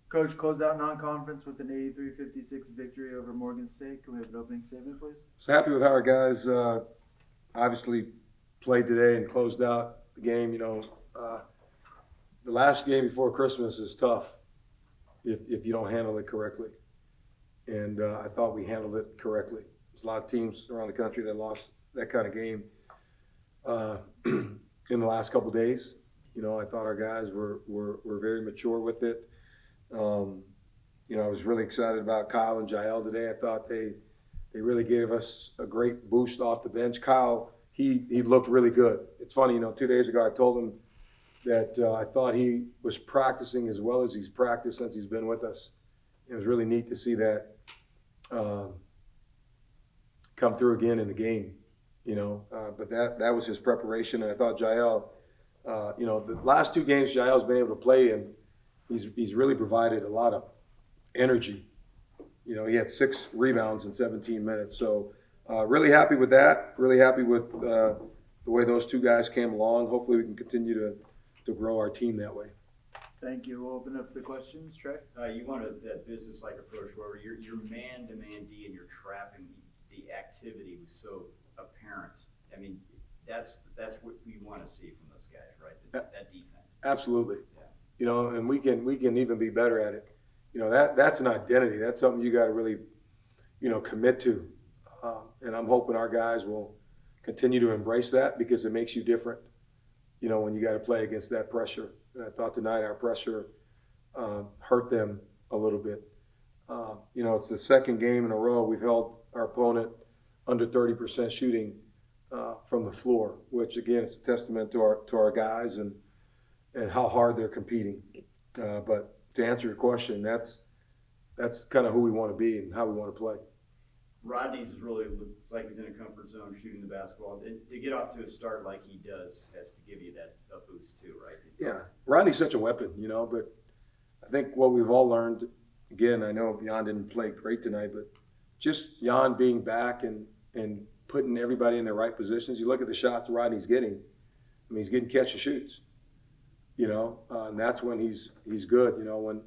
Coach closed out non-conference with an 83-56 victory over Morgan State. Can we have an opening statement, please? So happy with how our guys obviously played today and closed out the game. The last game before Christmas is tough if you don't handle it correctly. And I thought we handled it correctly. There's a lot of teams around the country that lost that kind of game in the last couple of days. I thought our guys were very mature with it. I was really excited about Kyle and Jael today. I thought they really gave us a great boost off the bench. Kyle, he looked really good. It's funny, 2 days ago I told him that I thought he was practicing as well as he's practiced since he's been with us. It was really neat to see that come through again in the game, but that was his preparation. And I thought Jael, the last two games Jael's been able to play in, he's really provided a lot of energy. He had 6 rebounds in 17 minutes. So really happy with that. Really happy with the way those two guys came along. Hopefully we can continue to grow our team that way. Thank you. We'll open up the questions. Trey? You wanted that business-like approach where you're man-to-man D and you're trapping the activity was so apparent. I mean, that's what we want to see from those guys, right? That defense. Absolutely. Yeah. And we can even be better at it. That's an identity. That's something you got to really, commit to. And I'm hoping our guys will continue to embrace that because it makes you different, when you got to play against that pressure. And I thought tonight our pressure hurt them a little bit. It's the second game in a row we've held our opponent under 30% shooting from the floor, which again is a testament to our guys and how hard they're competing. But to answer your question, that's kind of who we want to be and how we want to play. Rodney's really looks like he's in a comfort zone shooting the basketball. To get off to a start like he does has to give you that a boost too, right? Yeah, Rodney's such a weapon, but I think what we've all learned, again, I know Jan didn't play great tonight, but just Jan being back and putting everybody in their right positions. You look at the shots Rodney's getting. I mean, he's getting catch and shoots, and that's when he's good. When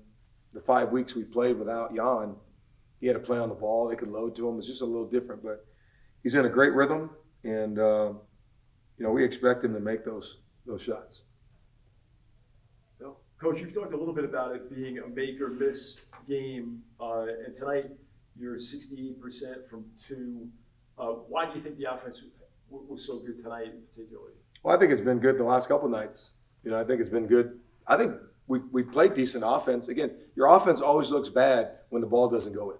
the 5 weeks we played without Jan, he had to play on the ball. They could load to him. It's just a little different, but he's in a great rhythm, and we expect him to make those shots. Well, Coach, you've talked a little bit about it being a make or miss game, and tonight you're 68% from 2. Why do you think the offense was so good tonight, particularly? Well, I think it's been good the last couple of nights. I think it's been good. I think we've played decent offense. Again, your offense always looks bad when the ball doesn't go in.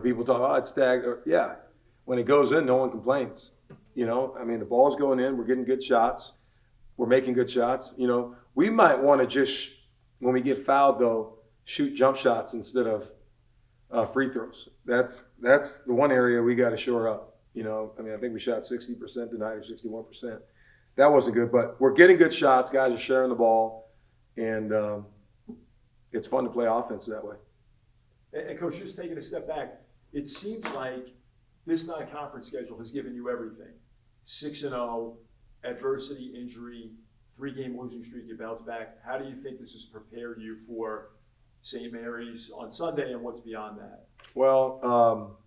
People talk, it's stagnant. Yeah, when it goes in, no one complains. The ball's going in. We're getting good shots. We're making good shots. We might want to just, when we get fouled, though, shoot jump shots instead of free throws. That's the one area we got to shore up. I think we shot 60% tonight or 61%. That wasn't good, but we're getting good shots. Guys are sharing the ball, and it's fun to play offense that way. And Coach, just taking a step back, it seems like this non-conference schedule has given you everything. 6-0, adversity, injury, 3-game losing streak, you bounce back. How do you think this has prepared you for St. Mary's on Sunday and what's beyond that? Well,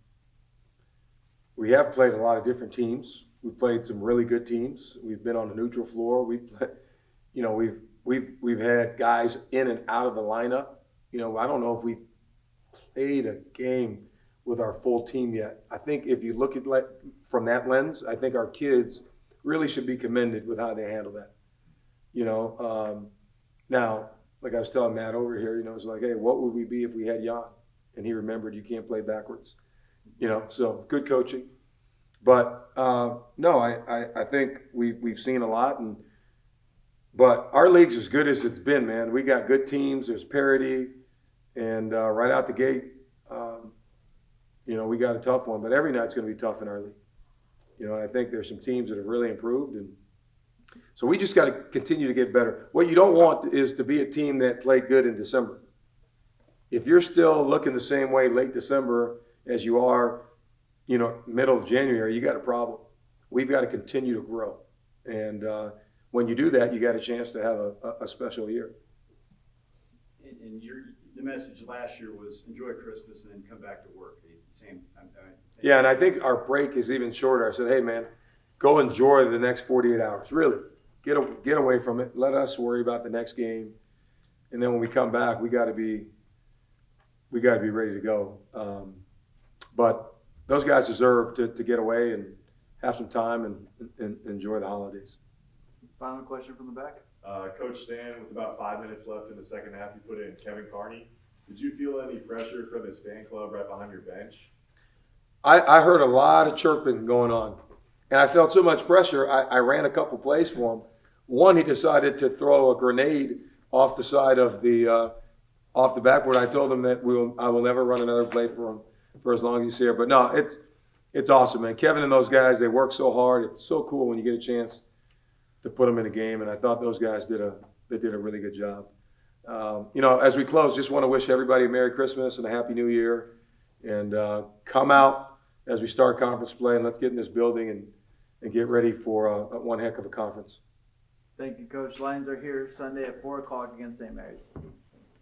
we have played a lot of different teams. We've played some really good teams. We've been on the neutral floor. We've had guys in and out of the lineup. I don't know if we've played a game with our full team yet. I think if you look at from that lens, I think our kids really should be commended with how they handle that. Now, like I was telling Matt over here, it's like, hey, what would we be if we had Jan? And he remembered you can't play backwards. So good coaching. But no, I think we've seen a lot, but our league's as good as it's been, man. We got good teams. There's parity, and right out the gate, we got a tough one. But every night's going to be tough in our league. I think there's some teams that have really improved, and so we just got to continue to get better. What you don't want is to be a team that played good in December. If you're still looking the same way late December as you are, middle of January, you got a problem. We've got to continue to grow. And when you do that, you got a chance to have a special year. And mean, The message last year was enjoy Christmas and then come back to work. Yeah, and I think our break is even shorter. I said, hey, man, go enjoy the next 48 hours. Really, get away from it. Let us worry about the next game, and then when we come back, we got to be ready to go. But those guys deserve to get away and have some time and enjoy the holidays. Final question from the back. Coach Stan, with about 5 minutes left in the second half, you put in Kevin Carney. Did you feel any pressure from his fan club right behind your bench? I heard a lot of chirping going on, and I felt so much pressure, I ran a couple plays for him. One, he decided to throw a grenade off the side of off the backboard. I told him that I will never run another play for him for as long as he's here. But no, it's awesome, man. Kevin and those guys, they work so hard. It's so cool when you get a chance to put them in a game, and I thought those guys did a really good job. As we close, just want to wish everybody a Merry Christmas and a Happy New Year, and come out as we start conference play, and let's get in this building and get ready for one heck of a conference. Thank you, Coach. Lions are here Sunday at 4 o'clock against St. Mary's.